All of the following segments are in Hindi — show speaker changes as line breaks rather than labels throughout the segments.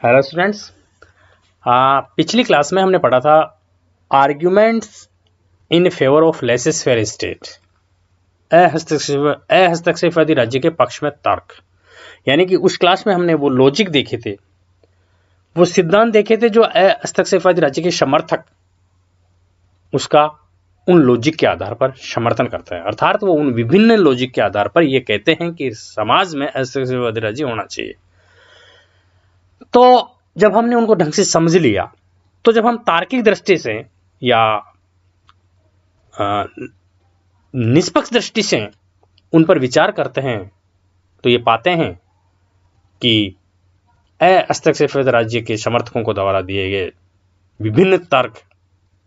Hello students. पिछली क्लास में हमने पढ़ा था arguments in favour of laissez faire state, अहस्तक्षेपवादी राज्य के पक्ष में तर्क। यानी कि उस क्लास में हमने वो लॉजिक देखे थे, वो सिद्धांत देखे थे जो अहस्तक्षेपवादी राज्य के समर्थक उसका उन लॉजिक के आधार पर समर्थन करते हैं। अर्थात वो उन विभिन्न लॉजिक के आधार पर ये कहते हैं कि समाज में अहस्तक्षेपवादी राज्य होना चाहिए। तो जब हमने उनको ढंग से समझ लिया, तो जब हम तार्किक दृष्टि से या निष्पक्ष दृष्टि से उन पर विचार करते हैं तो ये पाते हैं कि अहस्तक्षेपवादी राज्य के समर्थकों को द्वारा दिए गए विभिन्न तर्क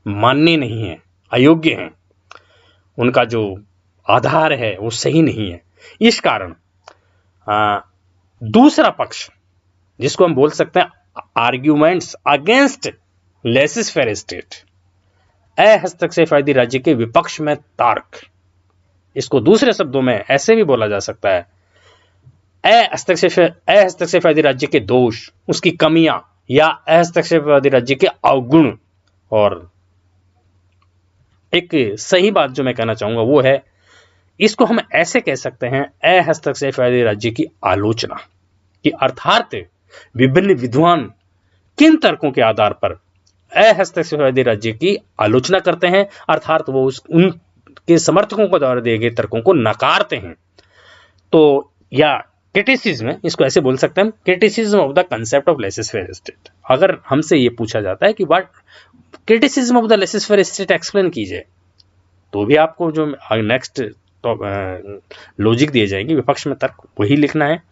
मान्य नहीं है, अयोग्य हैं, उनका जो आधार है वो सही नहीं है। इस कारण दूसरा पक्ष, जिसको हम बोल सकते हैं arguments against laissez faire state, अहस्तक्षेपवादी राज्य के विपक्ष में तर्क, इसको दूसरे शब्दों में ऐसे भी बोला जा सकता है अहस्तक्षेपवादी राज्य के दोष, उसकी कमियां या अहस्तक्षेपवादी राज्य के अवगुण। और एक सही बात जो मैं कहना चाहूंगा वो है, इसको हम ऐसे कह सकते हैं अहस्तक्षेपवादी राज्य की आलोचना, कि अर्थात विभिन्न विद्वान किन तर्कों के आधार पर अहस्तक्षेपवादी राज्य की आलोचना करते हैं, अर्थात वो उनके समर्थकों को द्वारा दिए गए तर्कों को नकारते हैं। तो या क्रिटिसिज्म, इसको ऐसे बोल सकते हैं, criticism of the concept of laissez faire state. अगर हमसे ये पूछा जाता है कि what criticism of the laces faire state explain कीजिए, तो भी आपको जो नेक्स्ट लॉजिक दिए जाएंगे विपक्ष में तर्क, वही लिखना है।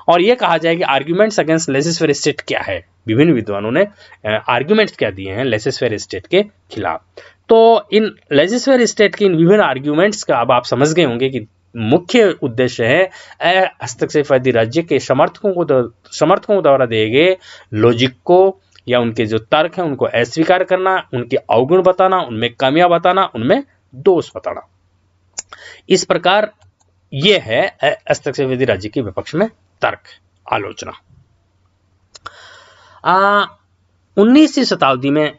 और ये कहा जाए कि arguments against laissez faire state क्या है, विभिन्न विद्वानों ने आर्ग्यूमेंट्स क्या दिए हैं लेसेस फेयर स्टेट के खिलाफ। तो इन लेसेस फेयर स्टेट के इन विभिन्न आर्ग्यूमेंट्स का अब आप समझ गए होंगे कि मुख्य उद्देश्य है हस्तक्षेपवादी राज्य के समर्थकों द्वारा दिए गए लॉजिक को या उनके जो तर्क हैं उनको अस्वीकार करना, उनके अवगुण बताना, उनमें कमियां बताना, उनमें दोष बताना। इस प्रकार यह है हस्तक्षेपवादी राज्य के विपक्ष में तर्क, आलोचना। 19वीं शताब्दी में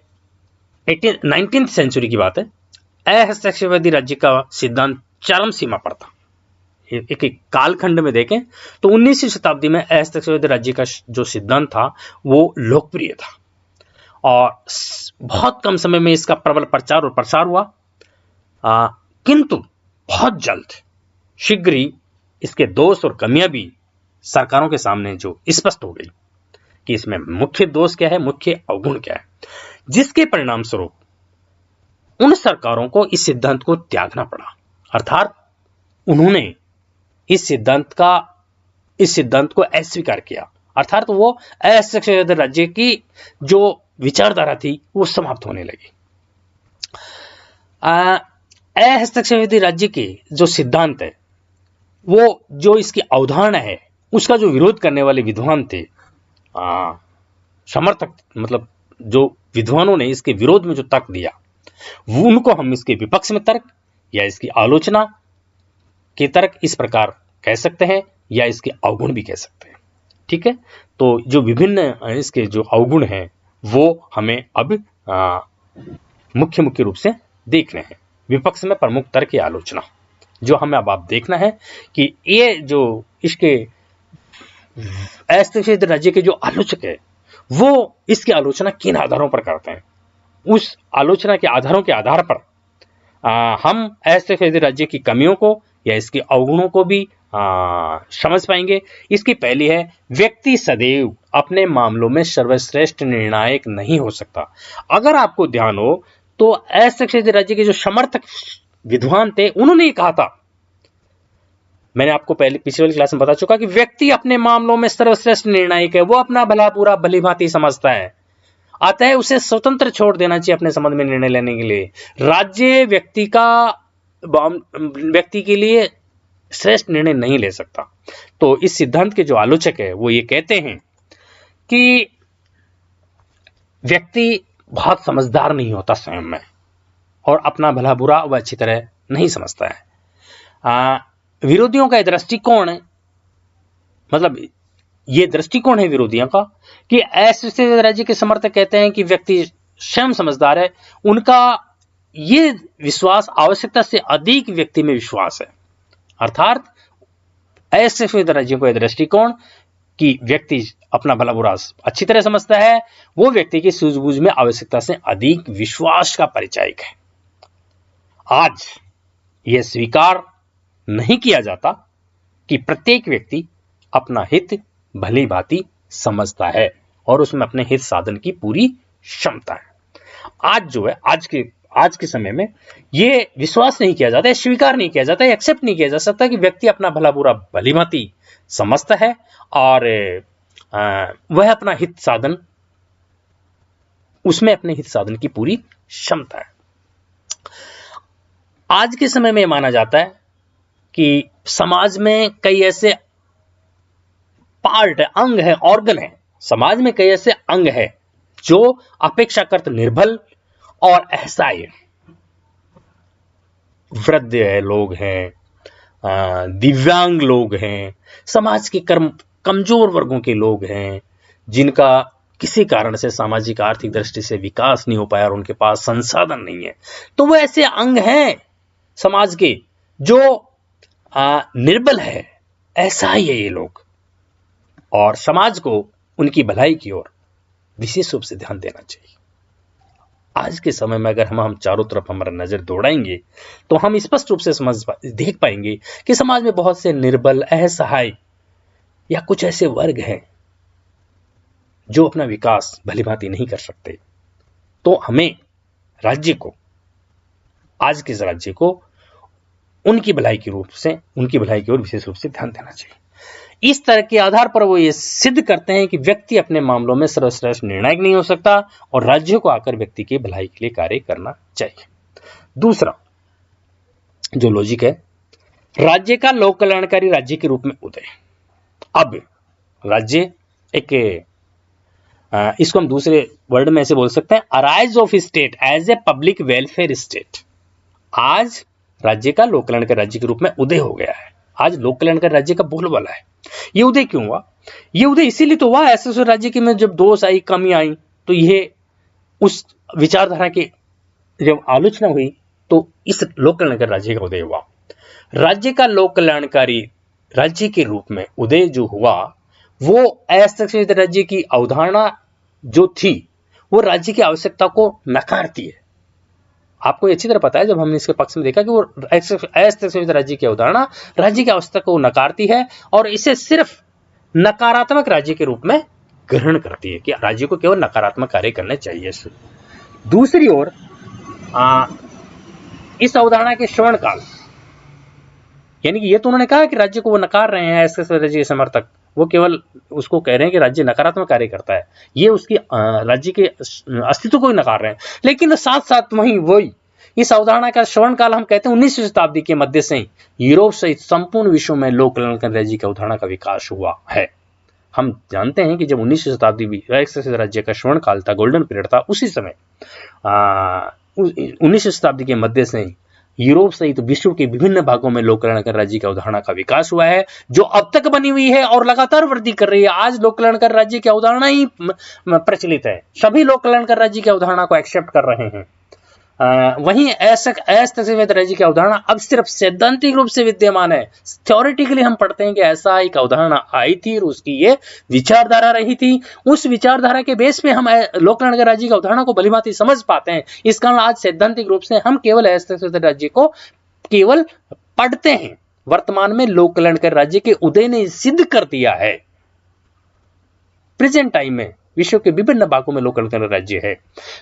19th सेंचुरी की बात है, अहस्तक्षेपवादी राज्य का सिद्धांत चरम सीमा पर था। एक कालखंड में देखें तो 19वीं शताब्दी में अहस्तक्षेपवादी राज्य का जो सिद्धांत था वो लोकप्रिय था और बहुत कम समय में इसका प्रबल प्रचार और प्रसार हुआ। किंतु बहुत जल्द, शीघ्र ही इसके दोष और कमियां भी सरकारों के सामने जो स्पष्ट हो गई कि इसमें मुख्य दोष क्या है, मुख्य अवगुण क्या है, जिसके परिणाम स्वरूप उन सरकारों को इस सिद्धांत को त्यागना पड़ा। अर्थात उन्होंने इस सिद्धांत को अस्वीकार किया, अर्थात वो अहस्तक्षेपवादी राज्य की जो विचारधारा थी वो समाप्त होने लगी। अहस्तक्षेपवादी राज्य के जो सिद्धांत है, वो जो इसकी अवधारणा है, उसका जो विरोध करने वाले विद्वान थे, समर्थक, मतलब जो विद्वानों ने इसके विरोध में जो तर्क दिया, वो उनको हम इसके विपक्ष में तर्क या इसकी आलोचना के तर्क इस प्रकार कह सकते हैं, या इसके अवगुण भी कह सकते हैं। ठीक है, तो जो विभिन्न इसके जो अवगुण हैं वो हमें अब मुख्य रूप से देखने हैं। विपक्ष में प्रमुख तर्क की आलोचना जो हमें अब आप देखना है कि ये जो इसके अहस्तक्षेपवादी राज्य के जो आलोचक है वो इसकी आलोचना किन आधारों पर करते हैं। उस आलोचना के आधारों के आधार पर हम अहस्तक्षेपवादी राज्य की कमियों को या इसके अवगुणों को भी समझ पाएंगे। इसकी पहली है, व्यक्ति सदैव अपने मामलों में सर्वश्रेष्ठ निर्णायक नहीं हो सकता। अगर आपको ध्यान हो तो अहस्तक्षेपवादी राज्य के जो समर्थक विद्वान थे उन्होंने कहा था, मैंने आपको पहले पिछली वाली क्लास में बता चुका कि व्यक्ति अपने मामलों में सर्वश्रेष्ठ निर्णायक है, वो अपना भला पूरा भली भांति समझता है, अतः उसे स्वतंत्र छोड़ देना चाहिए अपने संबंध में निर्णय लेने के लिए। राज्य व्यक्ति के लिए श्रेष्ठ निर्णय नहीं ले सकता। तो इस सिद्धांत के जो आलोचक है वो ये कहते हैं कि व्यक्ति बहुत समझदार नहीं होता स्वयं में, और अपना भला बुरा वह अच्छी तरह नहीं समझता है। विरोधियों का दृष्टिकोण, मतलब ये दृष्टिकोण है विरोधियों का कि अस्वीकृत राज्य के समर्थक कहते हैं कि व्यक्ति स्वयं समझदार है। उनका ये विश्वास आवश्यकता से अधिक व्यक्ति में विश्वास है। अर्थात अस्वीकृत राज्यों का दृष्टिकोण कि व्यक्ति अपना भला बुरा अच्छी तरह समझता है, वो व्यक्ति की सूझबूझ में आवश्यकता से अधिक विश्वास का परिचायक है। आज यह स्वीकार नहीं किया जाता कि प्रत्येक व्यक्ति अपना हित भली भांति समझता है और उसमें अपने हित साधन की पूरी क्षमता है। आज जो है आज के समय में यह विश्वास नहीं किया जाता है, स्वीकार नहीं किया जाता है, एक्सेप्ट नहीं किया जा सकता कि व्यक्ति अपना भला बुरा भली भांति समझता है और वह अपना हित साधन, उसमें अपने हित साधन की पूरी क्षमता है। आज के समय में माना जाता है कि समाज में कई ऐसे पार्ट है, अंग है, ऑर्गन है, समाज में कई ऐसे अंग है जो अपेक्षाकृत निर्बल और असहाय, वृद्ध है लोग हैं, दिव्यांग लोग हैं, समाज के कमजोर वर्गों के लोग हैं, जिनका किसी कारण से सामाजिक आर्थिक दृष्टि से विकास नहीं हो पाया और उनके पास संसाधन नहीं है। तो वो ऐसे अंग हैं समाज के जो निर्बल है, असहाय है ये लोग, और समाज को उनकी भलाई की ओर विशेष रूप से ध्यान देना चाहिए। आज के समय में अगर हम चारों तरफ हमारा नजर दौड़ाएंगे तो हम स्पष्ट रूप से देख पाएंगे कि समाज में बहुत से निर्बल, असहाय या कुछ ऐसे वर्ग हैं जो अपना विकास भलीभांति नहीं कर सकते। तो हमें राज्य को, आज के राज्य को उनकी भलाई की ओर विशेष रूप से ध्यान देना चाहिए। इस तरह के आधार पर वो ये सिद्ध करते हैं कि व्यक्ति अपने मामलों में सर्वश्रेष्ठ निर्णायक नहीं हो सकता और राज्य को आकर व्यक्ति की भलाई के लिए कार्य करना चाहिए। दूसरा जो लॉजिक है, राज्य का लोक कल्याणकारी राज्य के रूप में उदय। अब राज्य एक, इसको हम दूसरे वर्ड में ऐसे बोल सकते हैं, arise of state as a public welfare state. आज राज्य का लोक कल्याणकारी राज्य के रूप में उदय हो गया है। आज लोक कल्याणकारी राज्य का बोलबाला है। ये उदय क्यों हुआ? ये उदय इसीलिए तो हुआ, ऐसे राज्य के में जब दोष आई, कमी आई, तो ये उस विचारधारा की जब आलोचना हुई तो इस लोक कल्याणकारी राज्य का उदय हुआ। राज्य का लोक कल्याणकारी राज्य के रूप में उदय जो हुआ, वो अस्वीकृत राज्य की अवधारणा जो थी वो राज्य की आवश्यकता को नकारती है। आपको अच्छी तरह पता है, जब हमने इसके पक्ष में देखा कि वो अस्वीकृत राज्य की अवधारणा राज्य की आवश्यकता को नकारती है और इसे सिर्फ नकारात्मक राज्य के रूप में ग्रहण करती है कि राज्य को केवल नकारात्मक कार्य करने चाहिए। दूसरी ओर इस अवधारणा के श्रवण काल, यानी कि ये तो उन्होंने कहा कि राज्य को वो नकार रहे हैं, अस्वीकृत राज्य के समर्थक, वो केवल उसको कह रहे हैं कि राज्य नकारात्मक कार्य करता है, ये उसकी राज्य के अस्तित्व को ही नकार रहे हैं। लेकिन साथ साथ वही इस अवधारणा का श्रवण काल हम कहते हैं 19वीं शताब्दी के मध्य से ही यूरोप सहित संपूर्ण विश्व में लोक कल्याणकारी राज्य की अवधारणा का विकास हुआ है। हम जानते हैं कि जब 19वीं शताब्दी में अस्वीकृत राज्य का श्रवण काल था, गोल्डन पीरियड था, उसी समय 19वीं शताब्दी के मध्य से ही यूरोप सहित विश्व के विभिन्न भागों में लोक कल्याणकारी राज्य की अवधारणा का विकास हुआ है, जो अब तक बनी हुई है और लगातार वृद्धि कर रही है। आज लोक कल्याणकारी राज्य की अवधारणा ही प्रचलित है, सभी लोक कल्याणकारी राज्य की अवधारणा को एक्सेप्ट कर रहे हैं। वहीं अस्वीकृत राज्य की अवधारणा अब सिर्फ सैद्धांतिक रूप से विद्यमान है। थ्योरेटिकली हम पढ़ते हैं कि ऐसा एक अवधारणा आई थी और उसकी ये विचारधारा रही थी। उस विचारधारा के बेस पे हम लोक कल्याणकारी राज्य की अवधारणा को भलीभांति समझ पाते हैं। इस कारण आज सैद्धांतिक रूप से हम केवल अस्वीकृत राज्य को केवल पढ़ते हैं। वर्तमान में लोक कल्याणकारी राज्य के उदय ने सिद्ध कर दिया है, प्रेजेंट टाइम में विश्व के विभिन्न भागों में लोक कल्याणकारी राज्य है।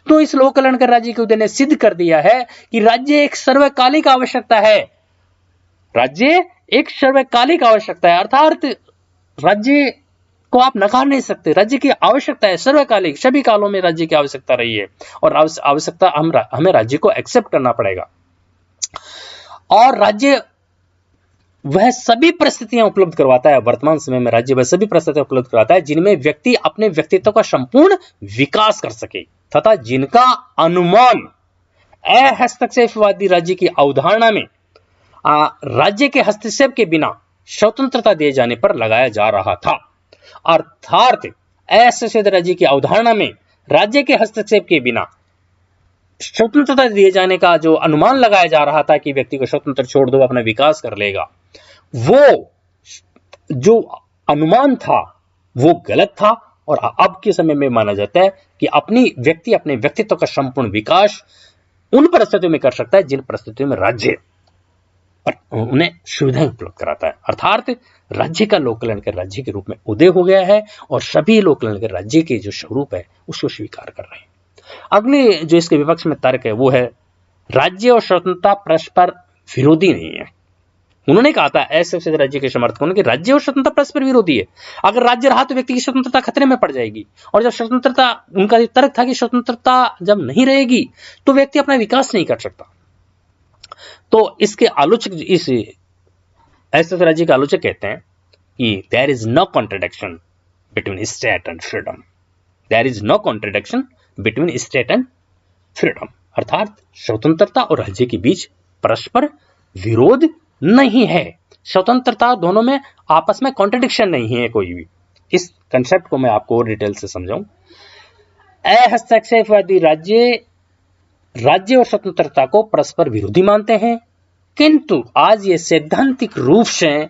तो इस लोक कल्याणकारी राज्य के उदय ने सिद्ध कर दिया है कि राज्य एक सर्वकालिक आवश्यकता है। राज्य एक सर्वकालिक आवश्यकता है, अर्थात राज्य को आप नकार नहीं सकते। राज्य की आवश्यकता है सर्वकालिक, सभी कालों में राज्य की आवश्यकता रही है और आवश्यकता हमें राज्य को एक्सेप्ट करना पड़ेगा। और राज्य वह सभी परिस्थितियां उपलब्ध करवाता है, वर्तमान समय में राज्य वह सभी परिस्थितियां उपलब्ध करवाता है जिनमें व्यक्ति अपने व्यक्तित्व का संपूर्ण विकास कर सके तथा जिनका अनुमान हस्तक्षेपवादी राज्य की अवधारणा में राज्य के हस्तक्षेप के बिना स्वतंत्रता दिए जाने पर लगाया जा रहा था। अर्थात असंशोधित राज्य की अवधारणा में राज्य के हस्तक्षेप के बिना स्वतंत्रता दिए जाने का जो अनुमान लगाया जा रहा था कि व्यक्ति को स्वतंत्र छोड़ दो, अपना विकास कर लेगा, वो जो अनुमान था वो गलत था। और अब के समय में माना जाता है कि व्यक्ति अपने व्यक्तित्व का संपूर्ण विकास उन परिस्थितियों में कर सकता है जिन परिस्थितियों में राज्य उन्हें सुविधाएं उपलब्ध कराता है। अर्थात राज्य का लोक कल्याणकारी राज्य के रूप में उदय हो गया है और सभी लोक कल्याणकारी राज्य के जो स्वरूप है उसको स्वीकार कर रहे हैं। अगले जो इसके विपक्ष में तर्क है वो है राज्य और स्वतंत्रता परस्पर विरोधी नहीं है। उन्होंने कहा था असंशोधित राज्य के समर्थकों ने कि राज्य और स्वतंत्रता परस्पर विरोधी है। अगर राज्य रहा तो व्यक्ति की स्वतंत्रता खतरे में पड़ जाएगी, और जब स्वतंत्रता, उनका तर्क था कि स्वतंत्रता जब नहीं रहेगी तो व्यक्ति अपना विकास नहीं कर सकता। तो इसके आलोचक, इस असंशोधित राज्य के आलोचक कहते हैं कि there is no contradiction between state and freedom, there is no contradiction between state and freedom, अर्थात स्वतंत्रता और राज्य के बीच परस्पर विरोध नहीं है। स्वतंत्रता दोनों में आपस में कॉन्ट्रडिक्शन नहीं है कोई भी। इस कंसेप्ट को मैं आपको और डिटेल से समझाऊं। हस्तक्षेपवादी राज्य और स्वतंत्रता को परस्पर विरोधी मानते हैं, किंतु आज ये सैद्धांतिक रूप से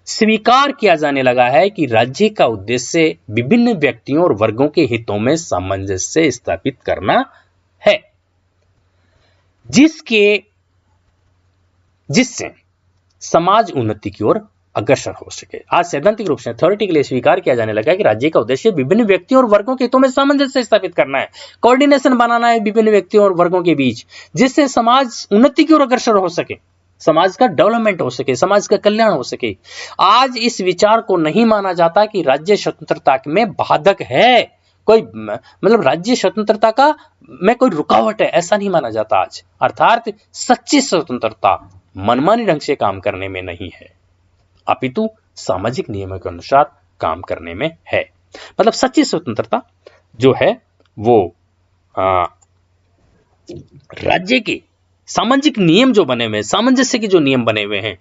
स्वीकार किया जाने लगा है कि राज्य का उद्देश्य विभिन्न व्यक्तियों और वर्गों के हितों में सामंजस्य स्थापित करना है, जिससे समाज उन्नति की ओर अग्रसर हो सके। आज सैद्धांतिक रूप से थ्योरेटिकली स्वीकार किया जाने लगा है कि राज्य का उद्देश्य विभिन्न व्यक्तियों और वर्गों के हितों में सामंजस्य स्थापित करना है, कोऑर्डिनेशन बनाना है विभिन्न व्यक्तियों और वर्गों के बीच, जिससे समाज उन्नति की ओर अग्रसर हो सके, समाज का डेवलपमेंट हो सके, समाज का कल्याण हो सके। आज इस विचार को नहीं माना जाता कि राज्य स्वतंत्रता में बाधक है, कोई मतलब राज्य स्वतंत्रता का में कोई रुकावट है, ऐसा नहीं माना जाता आज। अर्थात सच्ची स्वतंत्रता मनमानी ढंग से काम करने में नहीं है, अपितु सामाजिक नियमों के अनुसार काम करने में है। मतलब सच्ची स्वतंत्रता जो है वो राज्य के सामाजिक नियम जो बने हुए हैं, सामंजस्य के जो नियम बने हुए हैं,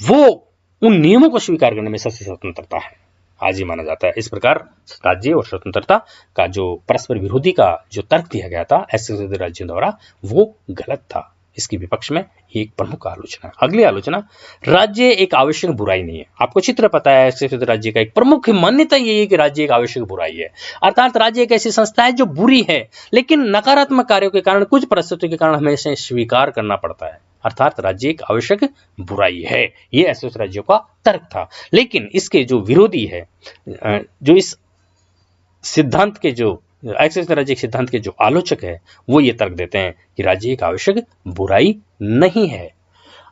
वो उन नियमों को स्वीकार करने में सच्ची स्वतंत्रता है, आज ही माना जाता है। इस प्रकार राज्य और स्वतंत्रता का जो परस्पर विरोधी का जो तर्क दिया गया था असंशोधित राज्यों द्वारा वो गलत था। इसकी विपक्ष में एक प्रमुख आलोचना। अगली आलोचना, राज्य एक आवश्यक बुराई नहीं है। आपको चित्र पता है असंशोधित राज्य का एक प्रमुख मान्यता यही है कि राज्य एक आवश्यक बुराई है, अर्थात राज्य एक ऐसी संस्था है जो बुरी है, लेकिन नकारात्मक कार्यों के कारण, कुछ परिस्थितियों के कारण हमें इसे स्वीकार करना पड़ता है, अर्थात राज्य एक आवश्यक बुराई है। यह असंशोधित राज्यों का तर्क था। लेकिन इसके जो विरोधी है, जो इस सिद्धांत के जो असंशोधित राज्य सिद्धांत के जो आलोचक है, वो ये तर्क देते हैं कि राज्य एक आवश्यक बुराई नहीं है।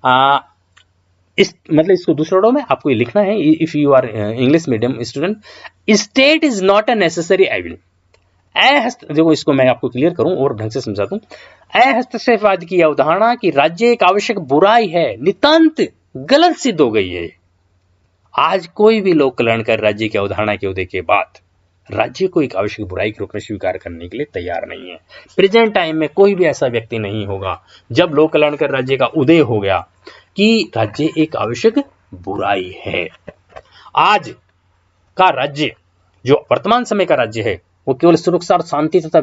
मतलब इसको दूसरे वर्डों में आपको ये लिखना है, if you are English medium student, state is not a necessary evil. देखो इसको मैं आपको क्लियर करूं और ढंग से समझा दूं। हस्तक्षेपवाद की अवधारणा कि राज्य एक आवश्यक बुराई है नितांत गलत सिद्ध हो गई है। आज कोई भी लोक कल्याणकारी राज्य की अवधारणा के उदय के बाद राज्य को एक आवश्यक बुराई के रूप में स्वीकार करने के लिए तैयार नहीं है। प्रेजेंट टाइम में कोई भी ऐसा व्यक्ति नहीं होगा जब लोक कल्याणकारी राज्य का उदय हो गया कि राज्य एक आवश्यक बुराई है। आज का राज्य जो वर्तमान समय का राज्य है वो केवल सुरक्षा और शांति तथा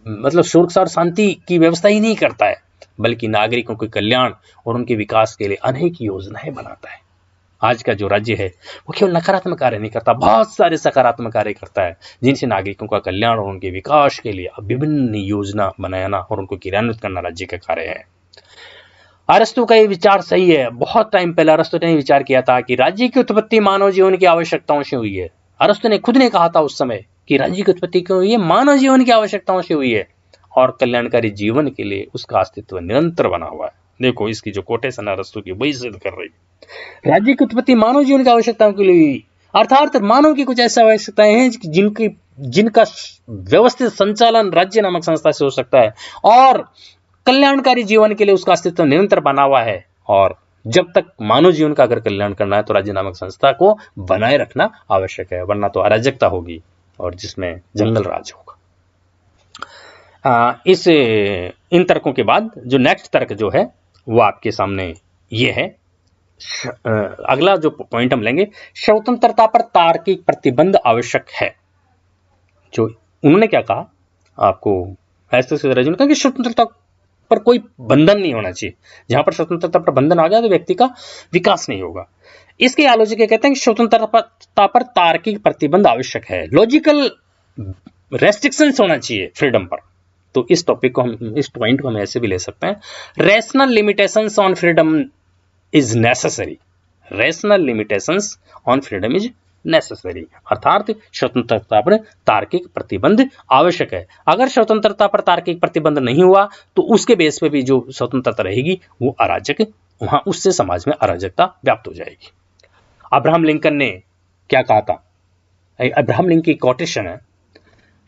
मतलब सुरक्षा और शांति की व्यवस्था ही नहीं करता है, बल्कि नागरिकों के कल्याण और उनके विकास के लिए अनेक योजनाएं बनाता है। आज का जो राज्य है वो केवल नकारात्मक कार्य नहीं करता, बहुत सारे सकारात्मक कार्य करता है, जिनसे नागरिकों का कल्याण और उनके विकास के लिए विभिन्न योजना बनाना और उनको क्रियान्वित करना राज्य का कार्य है। अरस्तु का ये विचार सही है। बहुत टाइम पहले अरस्तु ने विचार किया था कि राज्य की उत्पत्ति मानव जीवन की आवश्यकताओं से हुई है। अरस्तु ने खुद ने कहा था उस समय कि राज्य की उत्पत्ति क्यों हुई है, मानव जीवन की आवश्यकताओं से हुई है और कल्याणकारी जीवन के लिए उसका अस्तित्व निरंतर बना हुआ है। देखो इसकी जो कोटेशन अरस्तु की वही सिद्ध कर रही है। राज्य की उत्पत्ति मानव जीवन की आवश्यकताओं के लिए हुई, अर्थात मानव की कुछ ऐसी आवश्यकताएं हैं जिनका व्यवस्थित संचालन राज्य नामक संस्था से हो सकता है और कल्याणकारी जीवन के लिए उसका अस्तित्व निरंतर बना हुआ है। और जब तक मानव जीवन का अगर कल्याण करना है तो राज्य नामक संस्था को बनाए रखना आवश्यक है, वरना तो अराजकता होगी और जिसमें जंगल राज होगा। इन तर्कों के बाद जो नेक्स्ट तर्क जो है वो आपके सामने ये है अगला जो पॉइंट हम लेंगे, स्वतंत्रता पर तार्किक प्रतिबंध आवश्यक है। जो उन्होंने क्या कहा आपको, ऐसे ने कहा कि स्वतंत्रता पर कोई बंधन नहीं होना चाहिए। जहां पर स्वतंत्रता पर बंधन आ गया तो व्यक्ति का विकास नहीं होगा। इसके आलोचक कहते हैं कि स्वतंत्रता पर तार्किक प्रतिबंध आवश्यक है, लॉजिकल रेस्ट्रिक्शंस होना चाहिए फ्रीडम पर। तो इस टॉपिक को हम, इस पॉइंट को हम ऐसे भी ले सकते हैं, rational limitations on freedom is necessary. Rational limitations on freedom is necessary, अर्थात स्वतंत्रता पर तार्किक प्रतिबंध आवश्यक है। अगर स्वतंत्रता पर तार्किक प्रतिबंध नहीं हुआ तो उसके बेस पे भी जो स्वतंत्रता रहेगी वो अराजक, वहां उससे समाज में अराजकता व्याप्त हो जाएगी। अब्राहम लिंकन ने क्या कहा था, अब्राहम लिंकन की कोटेशन है,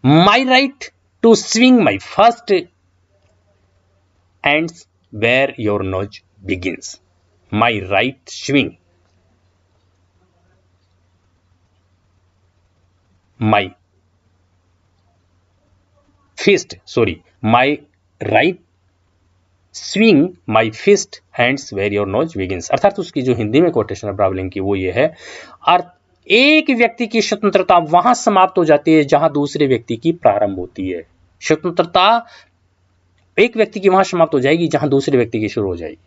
my right to swing my first ends where your nose begins. My right swing my fist, sorry, my right swing my fist hands where your nose begins। अर्थात उसकी जो हिंदी में कोटेशन है ब्रावलिंग की वो ये है, एक व्यक्ति की स्वतंत्रता वहां समाप्त हो जाती है जहां दूसरे व्यक्ति की प्रारंभ होती है। स्वतंत्रता एक व्यक्ति की वहां समाप्त हो जाएगी जहां दूसरे व्यक्ति की शुरू हो जाएगी।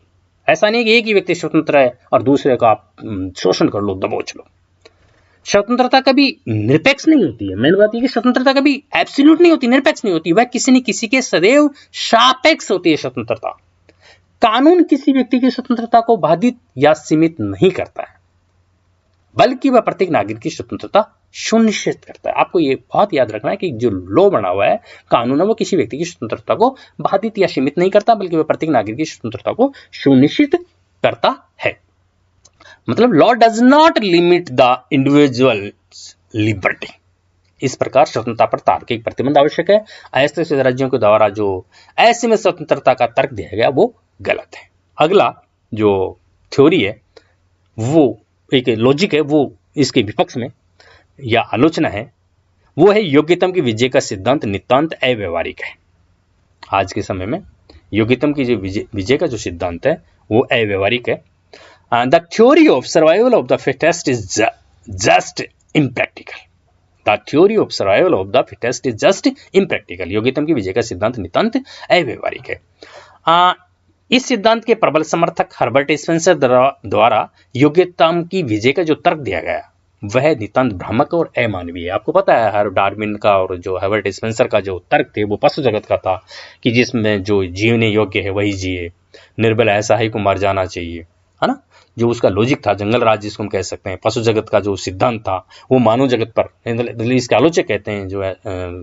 ऐसा नहीं कि एक ही व्यक्ति स्वतंत्र है और दूसरे का आप शोषण कर लो, दबोच लो। स्वतंत्रता कभी निरपेक्ष नहीं होती है। मेन बात यह कि स्वतंत्रता कभी एब्सोल्यूट नहीं होती, निरपेक्ष नहीं होती, वह किसी न किसी के सदैव सापेक्ष होती है स्वतंत्रता। कानून किसी व्यक्ति की स्वतंत्रता को बाधित या सीमित नहीं करता है, बल्कि वह प्रत्येक नागरिक की स्वतंत्रता सुनिश्चित करता है। आपको यह बहुत याद रखना है कि जो लॉ बना हुआ है, कानून है, वो किसी व्यक्ति की स्वतंत्रता को बाधित या सीमित नहीं करता, बल्कि वह प्रत्येक नागरिक की स्वतंत्रता को सुनिश्चित करता है। मतलब law does not limit the individual liberty. इस प्रकार स्वतंत्रता पर तार्किक प्रतिबंध आवश्यक है। ऐसे राज्यों के द्वारा जो ऐसे में स्वतंत्रता का तर्क दिया गया वो गलत है। अगला जो थ्योरी है, वो एक लॉजिक है, वो इसके विपक्ष में या आलोचना है, वो है योग्यतम की विजय का सिद्धांत नितांत अव्यवहारिक है। आज के समय में योग्यतम की जो विजय का जो सिद्धांत है वो अव्यवहारिक है। The theory of survival of the fittest is just impractical. The theory of survival of the fittest is just impractical. योग्यतम की विजय का सिद्धांत नितांत अव्यवहारिक है। इस सिद्धांत के प्रबल समर्थक हर्बर्ट स्पेंसर द्वारा योग्यतम की विजय का जो तर्क दिया गया वह नितांत भ्रामक और अमानवीय है। आपको पता है हर डार्विन का और जो हर्बर्ट स्पेंसर का जो तर्क थे वो पशु जगत का था कि जिसमें जो जीवने योग्य है वही जिए, निर्बल ऐसा ही को मर जाना चाहिए, है ना। जो उसका लॉजिक था, जंगल राज जिसको हम कह सकते हैं, पशु जगत का जो सिद्धांत था वो मानव जगत पर, इसके आलोचक कहते हैं जो है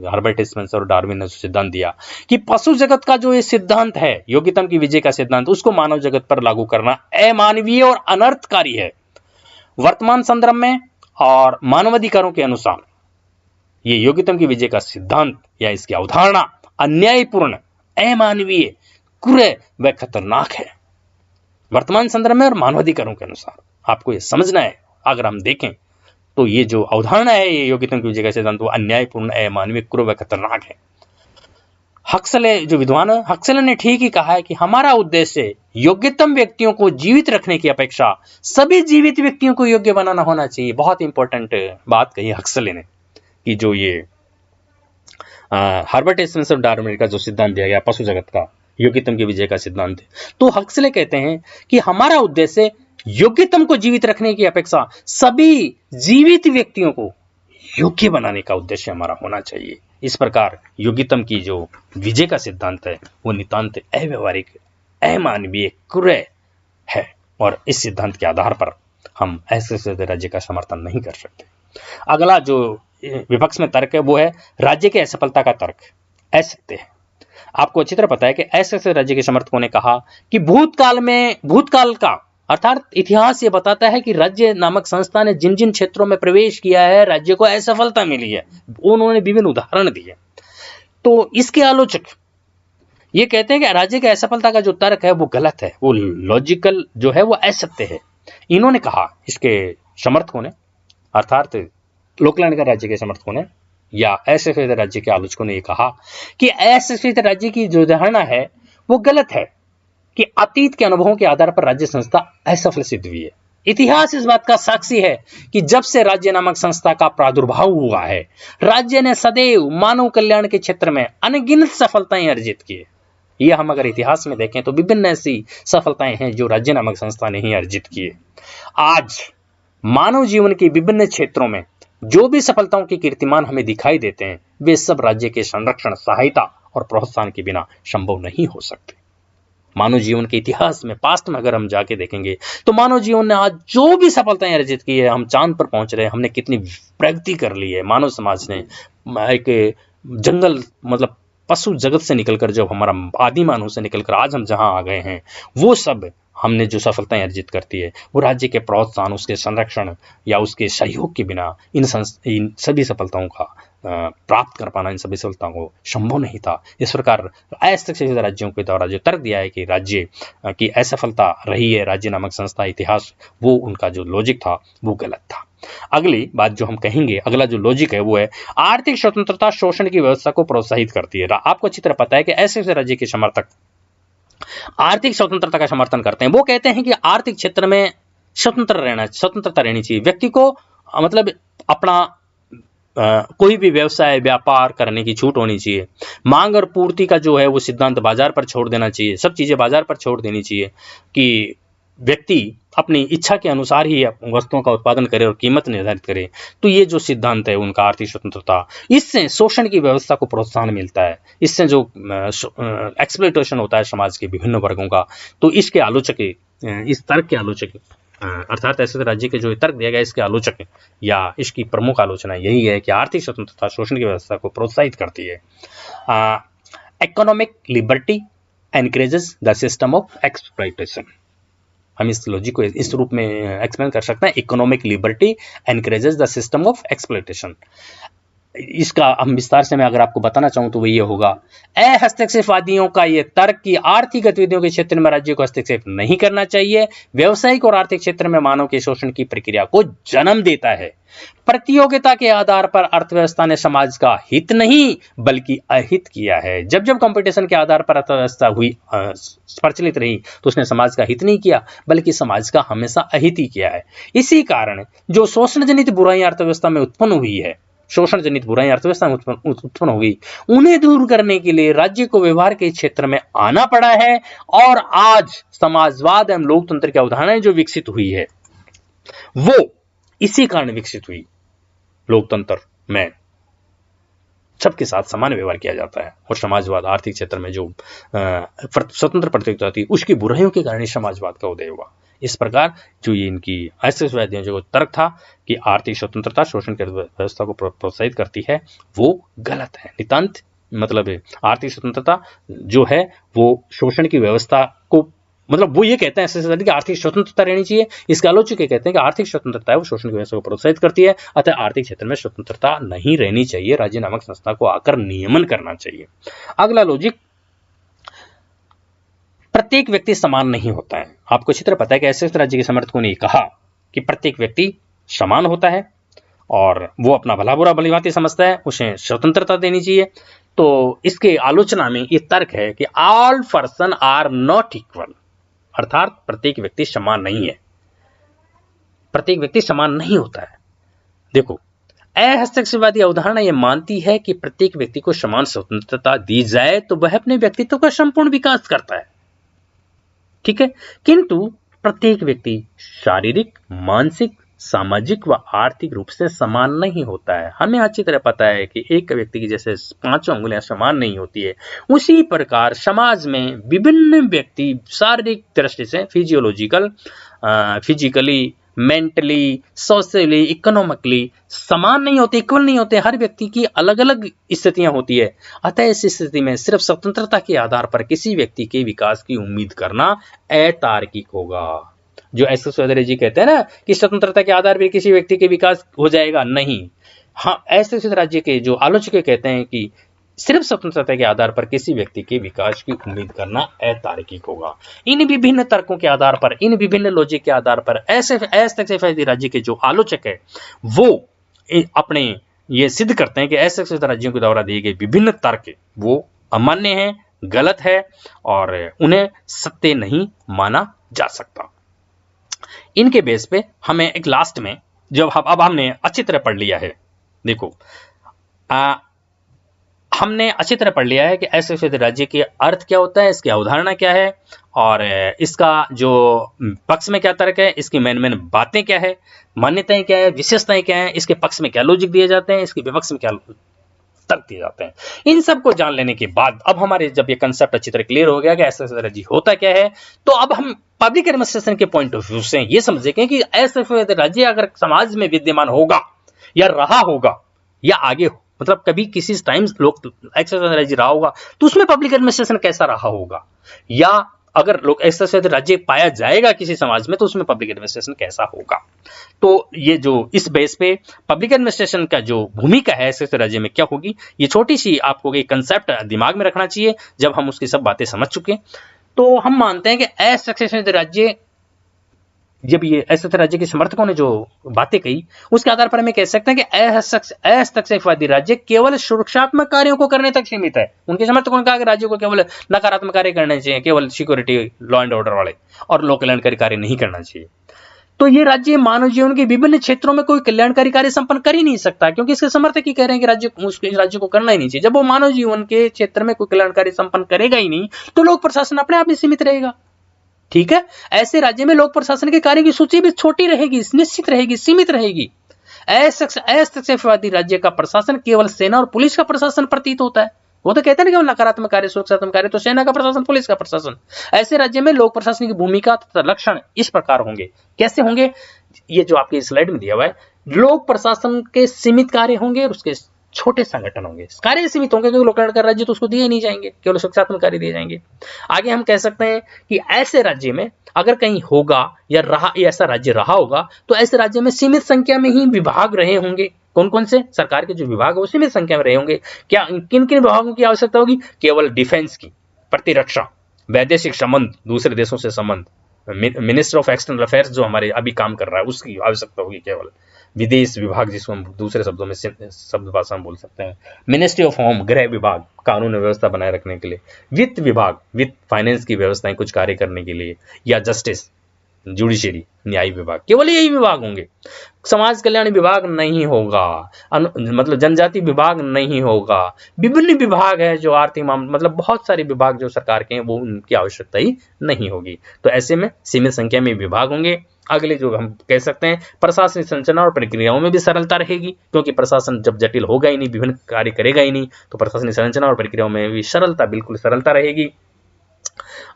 हर्बर्ट स्पेंसर और डार्विन ने सिद्धांत दिया कि पशु जगत का जो ये सिद्धांत है योग्यतम की विजय का सिद्धांत, उसको मानव जगत पर लागू करना अमानवीय और अनर्थकारी है। वर्तमान संदर्भ में और मानवाधिकारों के अनुसार ये योग्यतम की विजय का सिद्धांत या इसकी अवधारणा अन्यायपूर्ण, अमानवीय, क्रूर व खतरनाक है। वर्तमान संदर्भ में और मानवाधिकारों के अनुसार आपको ये समझना है। अगर हम देखें तो ये जो अवधारणा है ये योग्यतम की विजय का सिद्धांत वो अन्यायपूर्ण, अमानवीय, क्रूर व खतरनाक है। हक्सले जो विद्वान है, हक्सले ने ठीक ही कहा है कि हमारा उद्देश्य योग्यतम व्यक्तियों को जीवित रखने की अपेक्षा सभी जीवित व्यक्तियों को योग्य बनाना होना चाहिए। बहुत इंपॉर्टेंट बात कही हक्सले ने कि जो ये हर्बर्ट स्पेंसर डार्विन का जो सिद्धांत दिया गया पशु जगत का योग्यतम की विजय का सिद्धांत है, तो हक्सले कहते हैं कि हमारा उद्देश्य योग्यतम को जीवित रखने की अपेक्षा सभी जीवित व्यक्तियों को योग्य बनाने का उद्देश्य हमारा होना चाहिए। इस प्रकार योग्यतम की जो विजय का सिद्धांत है वो नितांत अव्यवहारिक, अमानवीय, क्रूर है और इस सिद्धांत के आधार पर हम ऐसे राज्य का समर्थन नहीं कर सकते। अगला जो विपक्ष में तर्क है वो है राज्य की असफलता का तर्क। असत्य है। आपको अच्छी तरह पता है कि ऐसे राज्य के समर्थकों ने कहा कि भूतकाल का अर्थात इतिहास ये बताता है कि राज्य नामक संस्था ने जिन जिन क्षेत्रों में प्रवेश किया है राज्य को असफलता मिली है। उन्होंने विभिन्न उदाहरण दिए। तो इसके आलोचक ये कहते हैं कि राज्य की असफलता का जो तर्क है वो गलत है, वो लॉजिकल जो है वो असत्य है। इन्होंने कहा, इसके समर्थकों ने अर्थात लोकलैंड राज्य के समर्थकों ने या असंगठित राज्य के आलोचकों ने यह कहा कि असंगठित राज्य की जो धारणा है वो गलत है, कि अतीत के अनुभवों के आधार पर राज्य संस्था असफल सिद्ध हुई है। इतिहास इस बात का साक्षी है कि जब से राज्य नामक संस्था का प्रादुर्भाव हुआ है, राज्य ने सदैव मानव कल्याण के क्षेत्र में अनगिनत सफलताएं अर्जित की है। ये हम अगर इतिहास में देखें तो विभिन्न ऐसी सफलताएं हैं जो राज्य नामक संस्था ने ही अर्जित की है। आज मानव जीवन के विभिन्न क्षेत्रों में जो भी सफलताओं के कीर्तिमान हमें दिखाई देते हैं, वे सब राज्य के संरक्षण, सहायता और प्रोत्साहन के बिना संभव नहीं हो सकते। मानव जीवन के इतिहास में, पास्ट में अगर हम जाके देखेंगे तो मानव जीवन ने आज जो भी सफलताएं अर्जित की है, हम चांद पर पहुंच रहे हैं, हमने कितनी प्रगति कर ली है। मानव समाज ने एक जंगल मतलब पशु जगत से निकलकर, जब हमारा आदि मानव से निकलकर आज हम जहां आ गए हैं, वो सब हमने जो सफलताएं अर्जित करती है वो राज्य के प्रोत्साहन, उसके संरक्षण या उसके सहयोग के बिना इन सभी सफलताओं का प्राप्त कर पाना, इन सभी सफलताओं को संभव नहीं था। इस प्रकार असफल राज्यों के द्वारा जो तर्क दिया है कि राज्य की असफलता रही है राज्य नामक संस्था इतिहास, वो उनका जो लॉजिक था वो गलत था। अगली बात जो हम कहेंगे, अगला जो लॉजिक है वो है आर्थिक स्वतंत्रता शोषण की व्यवस्था को प्रोत्साहित करती है। आपको अच्छी तरह पता है कि ऐसे राज्य के समर्थक आर्थिक स्वतंत्रता का समर्थन करते हैं। वो कहते हैं कि आर्थिक क्षेत्र में स्वतंत्रता रहनी चाहिए। व्यक्ति को मतलब अपना कोई भी व्यवसाय, व्यापार करने की छूट होनी चाहिए। मांग और पूर्ति का जो है वो सिद्धांत बाजार पर छोड़ देना चाहिए। सब चीजें बाजार पर छोड़ देनी चाहिए कि व्यक्ति अपनी इच्छा के अनुसार ही वस्तुओं का उत्पादन करे और कीमत निर्धारित करे। तो ये जो सिद्धांत है उनका आर्थिक स्वतंत्रता, इससे शोषण की व्यवस्था को प्रोत्साहन मिलता है। इससे जो एक्सप्लॉयटेशन होता है समाज के विभिन्न वर्गों का, तो इसके आलोचक, इस तर्क के आलोचक अर्थात ऐसे राज्य के जो तर्क दिया गया, इसके आलोचक या इसकी प्रमुख आलोचना यही है कि आर्थिक स्वतंत्रता शोषण की व्यवस्था को प्रोत्साहित करती है। Economic liberty encourages the system of exploitation. हम इस लॉजिक को इस रूप में एक्सप्लेन कर सकते हैं, economic liberty encourages the system of exploitation. इसका हम विस्तार से मैं अगर आपको बताना चाहूं तो वो ये होगा, हस्तक्षेपवादियों का ये तर्क कि आर्थिक गतिविधियों के क्षेत्र में राज्य को हस्तक्षेप नहीं करना चाहिए, व्यावसायिक और आर्थिक क्षेत्र में मानव के शोषण की प्रक्रिया को जन्म देता है। प्रतियोगिता के आधार पर अर्थव्यवस्था ने समाज का हित नहीं बल्कि अहित किया है। जब जब कंपटीशन के आधार पर अर्थव्यवस्था हुई प्रचलित रही तो उसने समाज का हित नहीं किया बल्कि समाज का हमेशा अहित ही किया है। इसी कारण जो शोषण जनित बुराइयां अर्थव्यवस्था में उत्पन्न हुई है, शोषण जनित बुराइयां अर्थव्यवस्था में उत्पन्न हो गई, उन्हें दूर करने के लिए राज्य को व्यवहार के क्षेत्र में आना पड़ा है। और आज समाजवाद एवं लोकतंत्र की अवधारणाएं जो विकसित हुई है वो इसी कारण विकसित हुई। लोकतंत्र में सबके साथ समान व्यवहार किया जाता है और समाजवाद आर्थिक क्षेत्र में जो स्वतंत्र प्रतियोगिता थी उसकी बुराइयों के कारण समाजवाद का उदय हुआ। इस प्रकार जो ये इनकी ऐसे जो तर्क था कि आर्थिक स्वतंत्रता शोषण की व्यवस्था को प्रोत्साहित करती है वो गलत है। नितांत मतलब आर्थिक स्वतंत्रता जो है वो शोषण की व्यवस्था को, मतलब वो ये कहते हैं कि आर्थिक स्वतंत्रता रहनी चाहिए। इसके आलोचक कहते हैं कि आर्थिक स्वतंत्रता है वो शोषण की व्यवस्था को प्रोत्साहित करती है, अतः आर्थिक क्षेत्र में स्वतंत्रता नहीं रहनी चाहिए, राज्य नामक संस्था को आकर नियमन करना चाहिए। अगला लॉजिक, प्रत्येक व्यक्ति समान नहीं होता है। आपको अच्छी तरह पता है कि ऐसे राज्य के समर्थकों ने कहा कि प्रत्येक व्यक्ति समान होता है और वो अपना भला बुरा भलीभांति समझता है, उसे स्वतंत्रता देनी चाहिए। तो इसके आलोचना में ये तर्क है कि all person are not equal, अर्थात प्रत्येक व्यक्ति समान नहीं है, प्रत्येक व्यक्ति समान नहीं होता है। देखो, हस्तक्षेपवादी अवधारणा यह मानती है कि प्रत्येक व्यक्ति को समान स्वतंत्रता दी जाए तो वह अपने व्यक्तित्व का संपूर्ण विकास करता है, ठीक है, किंतु प्रत्येक व्यक्ति शारीरिक, मानसिक, सामाजिक व आर्थिक रूप से समान नहीं होता है। हमें अच्छी तरह पता है कि एक व्यक्ति की जैसे 5 अंगुलियां समान नहीं होती है, उसी प्रकार समाज में विभिन्न व्यक्ति शारीरिक दृष्टि से फिजिकली, मेंटली, सोशली, इकोनॉमिकली समान नहीं होते, इक्वल नहीं होते। हर व्यक्ति की अलग अलग स्थितियां होती है। अतः इस स्थिति में सिर्फ स्वतंत्रता के आधार पर किसी व्यक्ति के विकास की उम्मीद करना अतार्किक होगा। जो एस चौधरी जी कहते हैं ना कि स्वतंत्रता के आधार पर किसी व्यक्ति के विकास हो जाएगा, नहीं। हाँ, ऐसे राज्य के जो आलोचक कहते हैं कि सिर्फ स्वतंत्रता के आधार पर किसी व्यक्ति के विकास की उम्मीद करना अतार्किक होगा। इन विभिन्न तर्कों के आधार पर, इन विभिन्न लॉजिक के आधार पर ऐसे राज्य के जो आलोचक है वो अपने ये सिद्ध करते हैं कि ऐसे राज्यों के द्वारा दिए गए विभिन्न तर्क वो अमान्य हैं, गलत है और उन्हें सत्य नहीं माना जा सकता। इनके बेस पे हमें एक लास्ट में जब अब हमने अच्छी तरह पढ़ लिया है, देखो हमने अच्छी तरह पढ़ लिया है कि असंगठित राज्य के अर्थ क्या होता है, इसकी अवधारणा क्या है और इसका जो पक्ष में क्या तर्क है, इसकी मेन बातें क्या है, मान्यताएं क्या है, विशेषताएं क्या है, इसके पक्ष में क्या लॉजिक दिए जाते हैं, इसके विपक्ष में क्या तर्क दिए जाते हैं। इन सब को जान लेने के बाद अब हमारे जब ये कंसेप्ट अच्छी तरह क्लियर हो गया कि असंगठित राज्य होता क्या है, तो अब हम पब्लिक एडमिनिस्ट्रेशन के पॉइंट ऑफ व्यू से ये समझेंगे कि असंगठित राज्य अगर समाज में विद्यमान होगा या रहा होगा या आगे मतलब कभी किसी टाइम लोग असंगठित राज्य रहा होगा तो उसमें पब्लिक एडमिनिस्ट्रेशन कैसा रहा होगा, या अगर लोग असंगठित राज्य पाया जाएगा किसी समाज में तो उसमें पब्लिक एडमिनिस्ट्रेशन कैसा होगा। तो ये जो इस बेस पे पब्लिक एडमिनिस्ट्रेशन का जो भूमिका है असंगठित राज्य में क्या होगी, ये छोटी सी आपको एक कंसेप्ट दिमाग में रखना चाहिए। जब हम उसकी सब बातें समझ चुके तो हम मानते हैं कि असंगठित राज्य, जब ये असंगठित राज्य के समर्थकों ने जो बातें कही उसके आधार पर हमें कह सकते हैं कि असंगठितवादी राज्य केवल सुरक्षात्मक कार्यों को करने तक सीमित है। उनके समर्थकों ने कहा कि राज्य को केवल नकारात्मक कार्य करने चाहिए, केवल सिक्योरिटी लॉ एंड ऑर्डर वाले और लोक कल्याणकारी कार्य नहीं करना चाहिए। तो ये राज्य मानव जीवन के विभिन्न क्षेत्रों में कोई कल्याणकारी कार्य संपन्न कर ही नहीं सकता, क्योंकि इसके समर्थक ही कह रहे हैं कि राज्य को करना ही नहीं चाहिए। जब वो मानव जीवन के क्षेत्र में कोई कल्याणकारी संपन्न करेगा ही नहीं तो लोक प्रशासन अपने आप ही सीमित रहेगा। ठीक है, ऐसे राज्य में लोक प्रशासन के कार्य की सूची भी छोटी रहेगी, निश्चित रहेगी, सीमित रहेगी। असंगठितवादी राज्य का प्रशासन केवल सेना और पुलिस का प्रशासन प्रतीत होता है। वो तो कहते हैं ना केवल नकारात्मक कार्य सुरक्षात्मक कार्य तो सेना का प्रशासन, पुलिस का प्रशासन। ऐसे राज्य में लोक प्रशासन की भूमिका तथा लक्षण इस प्रकार होंगे। कैसे होंगे, ये जो आपकी स्लाइड में दिया हुआ है, लोक प्रशासन के सीमित कार्य होंगे और उसके छोटे संगठन होंगे। कार्य सीमित होंगे क्योंकि लोक कल्याणकारी राज्य तो उसको दिए नहीं जाएंगे, केवल सुरक्षात्मक कार्य दिए जाएंगे। आगे हम कह सकते हैं कि ऐसे राज्य में अगर कहीं होगा या रहा, ऐसा राज्य रहा होगा तो ऐसे राज्य में सीमित संख्या में ही विभाग रहे होंगे। कौन कौन से सरकार के जो विभाग है वो सीमित संख्या में रहे होंगे। क्या किन किन विभागों की आवश्यकता होगी, केवल डिफेंस की, प्रतिरक्षा, वैदेशिक संबंध, दूसरे देशों से संबंध, मिनिस्टर ऑफ एक्सटर्नल अफेयर्स जो हमारे अभी काम कर रहा है उसकी आवश्यकता होगी, केवल विदेश विभाग जिसको हम दूसरे शब्दों में शब्द भाषा में बोल सकते हैं, मिनिस्ट्री ऑफ होम, गृह विभाग कानून व्यवस्था बनाए रखने के लिए, वित्त विभाग वित्त फाइनेंस की व्यवस्थाएं कुछ कार्य करने के लिए, या जस्टिस जुडिशरी न्याय विभाग, केवल यही विभाग होंगे। समाज कल्याण विभाग नहीं होगा, मतलब जनजाति विभाग नहीं होगा। विभिन्न विभाग है जो आर्थिक मामले, मतलब बहुत सारे विभाग जो सरकार के हैं वो उनकी आवश्यकता ही नहीं होगी। तो ऐसे में सीमित संख्या में विभाग होंगे। अगले जो हम कह सकते हैं प्रशासनिक संरचना और प्रक्रियाओं में भी सरलता रहेगी, क्योंकि प्रशासन जब जटिल होगा ही नहीं, विभिन्न कार्य करेगा ही नहीं, तो प्रशासनिक संरचना और प्रक्रियाओं में भी सरलता, बिल्कुल सरलता रहेगी।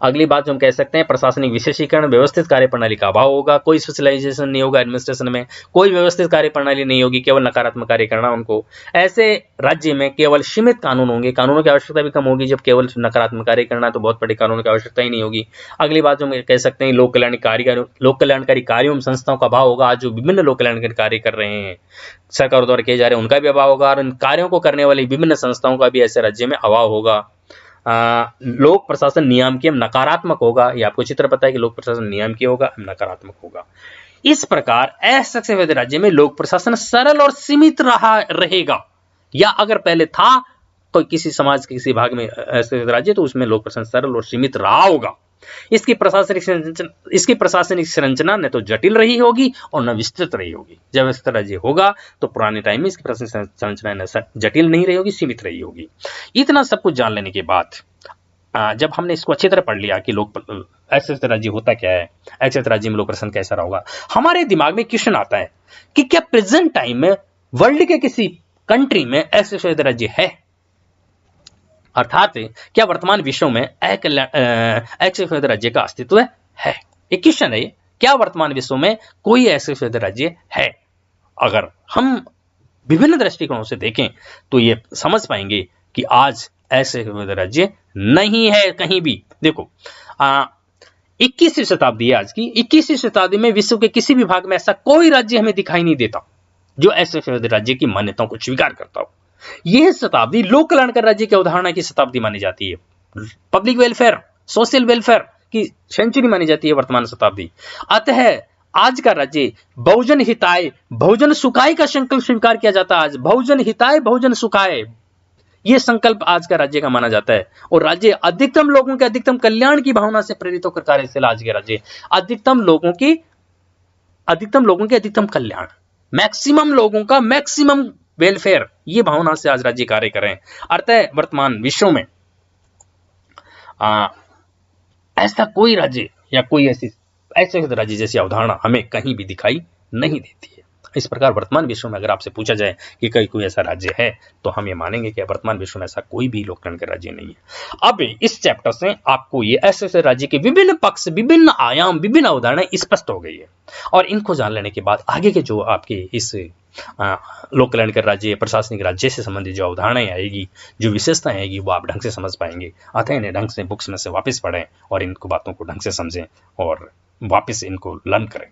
अगली बात जो हम कह सकते हैं प्रशासनिक विशेषीकरण, व्यवस्थित कार्य प्रणाली का अभाव होगा। कोई स्पेशलाइजेशन नहीं होगा एडमिनिस्ट्रेशन में, कोई व्यवस्थित कार्य प्रणाली नहीं होगी, केवल नकारात्मक कार्य करना उनको। ऐसे राज्य में केवल सीमित कानून होंगे, कानूनों की आवश्यकता भी कम होगी। जब केवल नकारात्मक कार्य करना है तो बहुत बड़े कानूनों की आवश्यकता ही नहीं होगी। अगली बात जो हम कह सकते हैं लोक कल्याणकारी कार्यों में संस्थाओं का अभाव होगा। जो विभिन्न लोक कल्याणकारी कार्य कर रहे हैं सरकार द्वारा किए जा रहे हैं उनका भी अभाव होगा, और इन कार्यों को करने वाली विभिन्न संस्थाओं का भी ऐसे राज्य में अभाव होगा। लोक प्रशासन नियामकीय नकारात्मक होगा। ये आपको चित्र पता है कि लोक प्रशासन नियामकीय होगा, नकारात्मक होगा। इस प्रकार असंगठित राज्य में लोक प्रशासन सरल और सीमित रहेगा, या अगर पहले था तो किसी समाज के किसी भाग में असंगठित राज्य तो उसमें लोक प्रशासन सरल और सीमित रहा होगा। इसकी प्रशासनिक संरचना न तो जटिल रही होगी और न विस्तृत रही होगी। जब इस तरह राज्य होगा तो पुराने टाइम में इसकी प्रशासनिक संरचना न जटिल नहीं रही होगी, सीमित रही होगी। इतना सब कुछ जान लेने के बाद जब हमने इसको अच्छी तरह पढ़ लिया कि असंगठित राज्य होता क्या है, असंगठित राज्य में लोक प्रशासन कैसा रहा होगा, हमारे दिमाग में क्वेश्चन आता है कि क्या प्रेजेंट टाइम में वर्ल्ड के किसी कंट्री में असंगठित राज्य है, अर्थात क्या वर्तमान विश्व में असंगठित राज्य का अस्तित्व है। एक क्वेश्चन है, क्या वर्तमान विश्व में कोई असंगठित राज्य है। अगर हम विभिन्न दृष्टिकोणों से देखें तो ये समझ पाएंगे कि आज असंगठित राज्य नहीं है कहीं भी। देखो 21वीं शताब्दी है आज की, 21वीं शताब्दी में विश्व के किसी भी भाग में ऐसा कोई राज्य हमें दिखाई नहीं देता जो असंगठित राज्य की मान्यताओं को स्वीकार करता हो। यह शताब्दी लोक कल्याणकारी राज्य की अवधारणा की शताब्दी मानी जाती है। पब्लिक वेलफेयर, सोशल वेलफेयर की सेंचुरी मानी जाती है वर्तमान शताब्दी। अतः आज का राज्य बहुजन हिताय बहुजन सुखाय का संकल्प स्वीकार किया जाता है। आज बहुजन हिताय बहुजन सुखाय, ये संकल्प आज का राज्य का माना जाता है। और राज्य अधिकतम लोगों के अधिकतम कल्याण की भावना से प्रेरित होकर कार्यशील आज के राज्य अधिकतम लोगों के अधिकतम कल्याण, मैक्सिमम लोगों का मैक्सिमम वेलफेयर, ये भावना से आज राज्य कार्य कर रहे हैं। अतः वर्तमान विश्व में ऐसा कोई राज्य या कोई ऐसे राज्य जैसी अवधारणा हमें कहीं भी दिखाई नहीं देती है। इस प्रकार वर्तमान विश्व में अगर आपसे पूछा जाए कि कोई ऐसा राज्य है, तो हम ये मानेंगे कि वर्तमान विश्व में ऐसा कोई भी लोक कल्याण का राज्य नहीं है। अब इस चैप्टर से आपको ये ऐसे राज्य के विभिन्न पक्ष, विभिन्न आयाम, विभिन्न अवधारणाएं स्पष्ट हो गई है। और इनको जान लेने के बाद आगे के जो आपके इस लोक कल्याण का राज्य, प्रशासनिक राज्य से संबंधित जो अवधारणाएं आएगी, जो विशेषताएं आएगी, वो आप ढंग से समझ पाएंगे। अतः इन्हें ढंग से बुक्स में से वापस पढ़ें और इनको बातों को ढंग से समझें और वापस इनको लर्न करें।